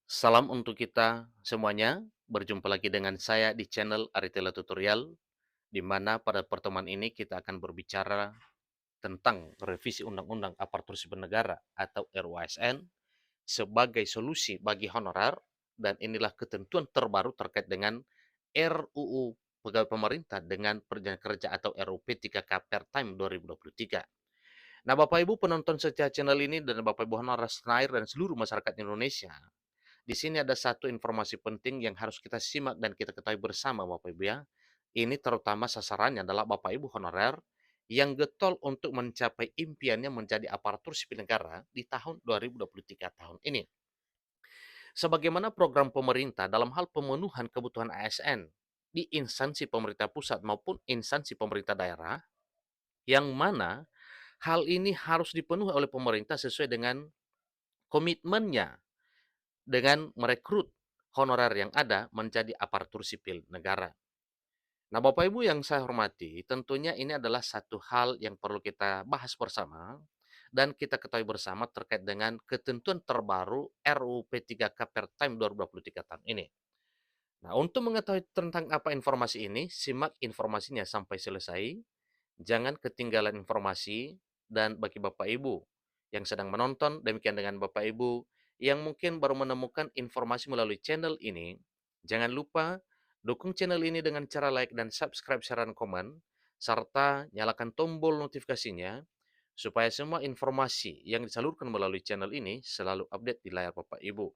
Salam untuk kita semuanya. Berjumpa lagi dengan saya di channel Aritela Tutorial, di mana pada pertemuan ini kita akan berbicara tentang revisi Undang-Undang Aparatur Sipil Negara atau RUASN sebagai solusi bagi honorer, dan inilah ketentuan terbaru terkait dengan RUU Pegawai Pemerintah dengan Perjanjian Kerja atau RUU P3K per Time 2023. Nah, Bapak Ibu penonton setia channel ini dan Bapak Ibu honorer senair dan seluruh masyarakat Indonesia, di sini ada satu informasi penting yang harus kita simak dan kita ketahui bersama Bapak Ibu ya. Ini terutama sasarannya adalah Bapak Ibu honorer yang getol untuk mencapai impiannya menjadi aparatur sipil negara di tahun 2023 tahun ini. Sebagaimana program pemerintah dalam hal pemenuhan kebutuhan ASN di instansi pemerintah pusat maupun instansi pemerintah daerah, yang mana hal ini harus dipenuhi oleh pemerintah sesuai dengan komitmennya dengan merekrut honorer yang ada menjadi aparatur sipil negara. Nah, Bapak Ibu yang saya hormati, tentunya ini adalah satu hal yang perlu kita bahas bersama dan kita ketahui bersama terkait dengan ketentuan terbaru RUU P3K per Time 2023 tahun ini. Nah, untuk mengetahui tentang apa informasi ini, simak informasinya sampai selesai. Jangan ketinggalan informasi, dan bagi Bapak Ibu yang sedang menonton, demikian dengan Bapak Ibu yang mungkin baru menemukan informasi melalui channel ini, jangan lupa dukung channel ini dengan cara like dan subscribe, share, dan komen, serta nyalakan tombol notifikasinya supaya semua informasi yang disalurkan melalui channel ini selalu update di layar Bapak Ibu.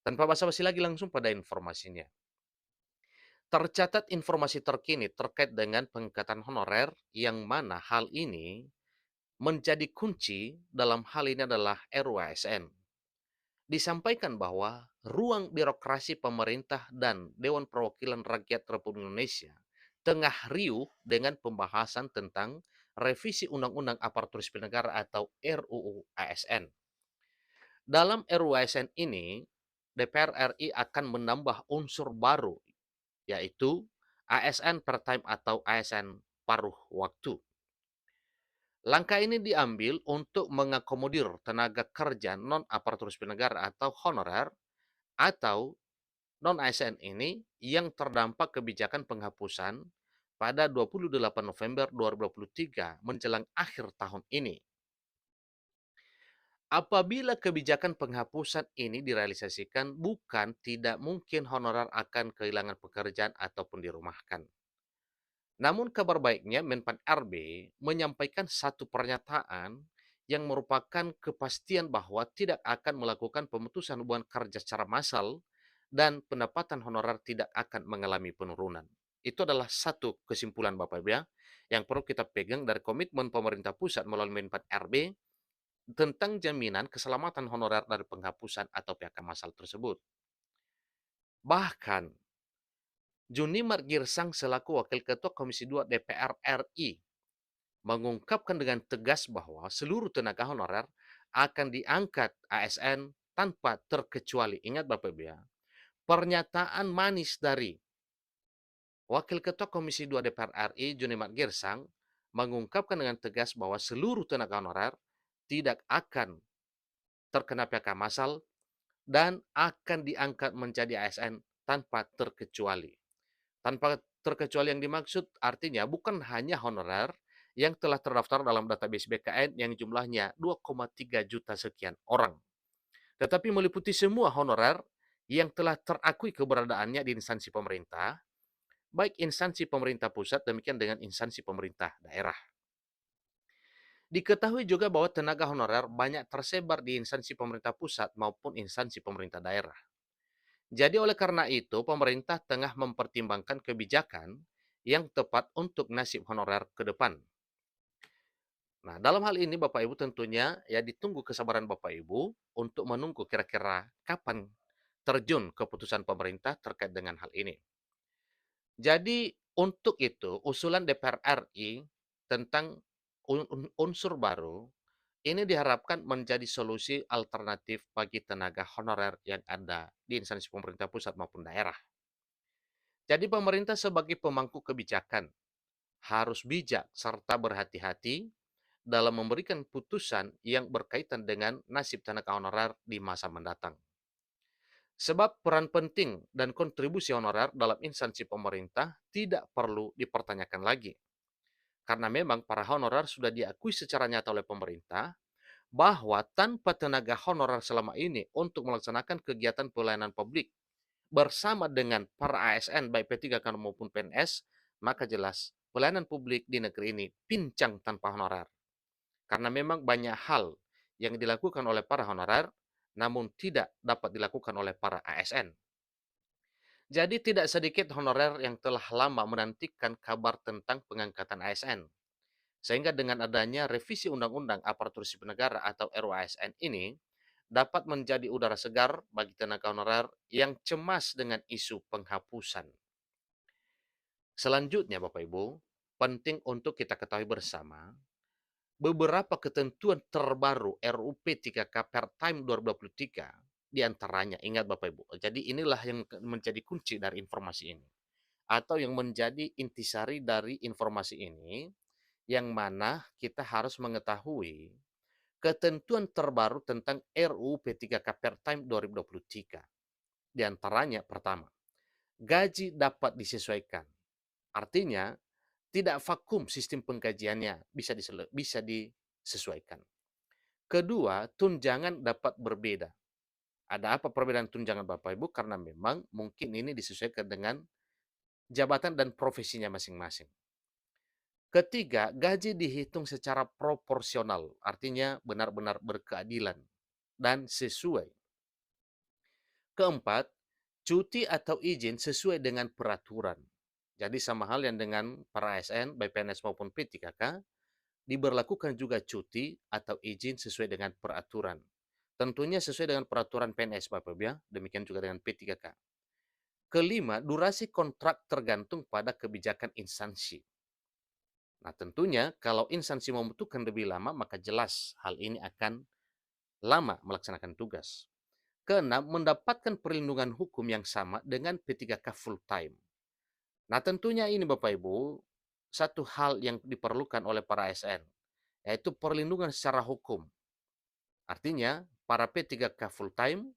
Tanpa basa-basi lagi langsung pada informasinya. Tercatat informasi terkini terkait dengan pengangkatan honorer yang mana hal ini menjadi kunci dalam hal ini adalah RUASN. Disampaikan bahwa ruang birokrasi pemerintah dan Dewan Perwakilan Rakyat Republik Indonesia tengah riuh dengan pembahasan tentang revisi Undang-Undang Aparatur Sipil Negara atau RUU ASN. Dalam RUU ASN ini, DPR RI akan menambah unsur baru, yaitu ASN per time atau ASN paruh waktu. Langkah ini diambil untuk mengakomodir tenaga kerja non-aparatur sipil negara atau honorer atau non-ASN ini yang terdampak kebijakan penghapusan pada 28 November 2023 menjelang akhir tahun ini. Apabila kebijakan penghapusan ini direalisasikan, bukan tidak mungkin honorer akan kehilangan pekerjaan ataupun dirumahkan. Namun kabar baiknya Menpan RB menyampaikan satu pernyataan yang merupakan kepastian bahwa tidak akan melakukan pemutusan hubungan kerja secara massal dan pendapatan honorer tidak akan mengalami penurunan. Itu adalah satu kesimpulan Bapak Ibu ya, yang perlu kita pegang dari komitmen pemerintah pusat melalui Menpan RB tentang jaminan keselamatan honorer dari penghapusan atau PHK massal tersebut. Bahkan Junimar Girsang selaku Wakil Ketua Komisi 2 DPR RI mengungkapkan dengan tegas bahwa seluruh tenaga honorer akan diangkat ASN tanpa terkecuali. Ingat Bapak Ibu ya, pernyataan manis dari Wakil Ketua Komisi 2 DPR RI Junimar Girsang mengungkapkan dengan tegas bahwa seluruh tenaga honorer tidak akan terkena PHK massal dan akan diangkat menjadi ASN tanpa terkecuali. Tanpa terkecuali yang dimaksud artinya bukan hanya honorer yang telah terdaftar dalam database BKN yang jumlahnya 2,3 juta sekian orang, tetapi meliputi semua honorer yang telah terakui keberadaannya di instansi pemerintah, baik instansi pemerintah pusat demikian dengan instansi pemerintah daerah. Diketahui juga bahwa tenaga honorer banyak tersebar di instansi pemerintah pusat maupun instansi pemerintah daerah. Jadi oleh karena itu, pemerintah tengah mempertimbangkan kebijakan yang tepat untuk nasib honorer ke depan. Nah, dalam hal ini Bapak Ibu tentunya ya ditunggu kesabaran Bapak Ibu untuk menunggu kira-kira kapan terjun keputusan pemerintah terkait dengan hal ini. Jadi untuk itu, usulan DPR RI tentang unsur baru ini diharapkan menjadi solusi alternatif bagi tenaga honorer yang ada di instansi pemerintah pusat maupun daerah. Jadi pemerintah sebagai pemangku kebijakan harus bijak serta berhati-hati dalam memberikan putusan yang berkaitan dengan nasib tenaga honorer di masa mendatang. Sebab peran penting dan kontribusi honorer dalam instansi pemerintah tidak perlu dipertanyakan lagi. Karena memang para honorer sudah diakui secara nyata oleh pemerintah bahwa tanpa tenaga honorer selama ini untuk melaksanakan kegiatan pelayanan publik bersama dengan para ASN baik P3K maupun PNS, maka jelas pelayanan publik di negeri ini pincang tanpa honorer. Karena memang banyak hal yang dilakukan oleh para honorer namun tidak dapat dilakukan oleh para ASN. Jadi tidak sedikit honorer yang telah lama menantikan kabar tentang pengangkatan ASN. Sehingga dengan adanya revisi Undang-Undang Aparatur Sipil Negara atau RUASN ini dapat menjadi udara segar bagi tenaga honorer yang cemas dengan isu penghapusan. Selanjutnya Bapak Ibu, penting untuk kita ketahui bersama beberapa ketentuan terbaru RUU P3K Pertime 2023 diantaranya, ingat Bapak Ibu, jadi inilah yang menjadi kunci dari informasi ini atau yang menjadi intisari dari informasi ini, yang mana kita harus mengetahui ketentuan terbaru tentang RUU P3K Pertime 2023. Di antaranya pertama, gaji dapat disesuaikan. Artinya tidak vakum sistem penggajiannya, bisa disesuaikan. Kedua, tunjangan dapat berbeda. Ada apa perbedaan tunjangan Bapak Ibu? Karena memang mungkin ini disesuaikan dengan jabatan dan profesinya masing-masing. Ketiga, gaji dihitung secara proporsional, artinya benar-benar berkeadilan dan sesuai. Keempat, cuti atau izin sesuai dengan peraturan. Jadi sama hal yang dengan para ASN, baik PNS maupun P3K, diberlakukan juga cuti atau izin sesuai dengan peraturan. Tentunya sesuai dengan peraturan PNS Bapak Ibu ya, demikian juga dengan P3K. Kelima, durasi kontrak tergantung pada kebijakan instansi. Nah, tentunya kalau instansi membutuhkan lebih lama, maka jelas hal ini akan lama melaksanakan tugas. Keenam, mendapatkan perlindungan hukum yang sama dengan P3K full time. Nah, tentunya ini Bapak Ibu, satu hal yang diperlukan oleh para ASN, yaitu perlindungan secara hukum. Artinya, para P3K full time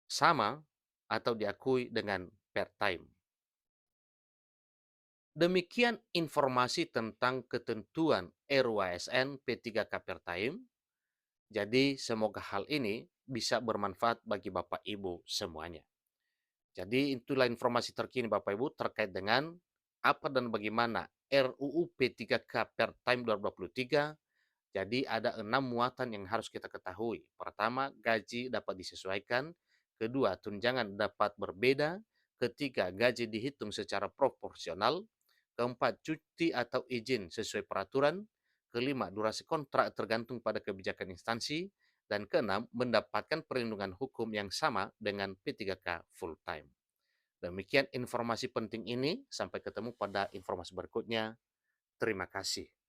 sama atau diakui dengan part time. Demikian informasi tentang ketentuan RUASN P3K part time. Jadi semoga hal ini bisa bermanfaat bagi Bapak Ibu semuanya. Jadi itulah informasi terkini Bapak Ibu terkait dengan apa dan bagaimana RUU P3K Pertime 2023. Jadi ada 6 muatan yang harus kita ketahui. Pertama, gaji dapat disesuaikan. Kedua, tunjangan dapat berbeda. Ketiga, gaji dihitung secara proporsional. Keempat, cuti atau izin sesuai peraturan. Kelima, durasi kontrak tergantung pada kebijakan instansi. Dan keenam, mendapatkan perlindungan hukum yang sama dengan P3K full time. Demikian informasi penting ini. Sampai ketemu pada informasi berikutnya. Terima kasih.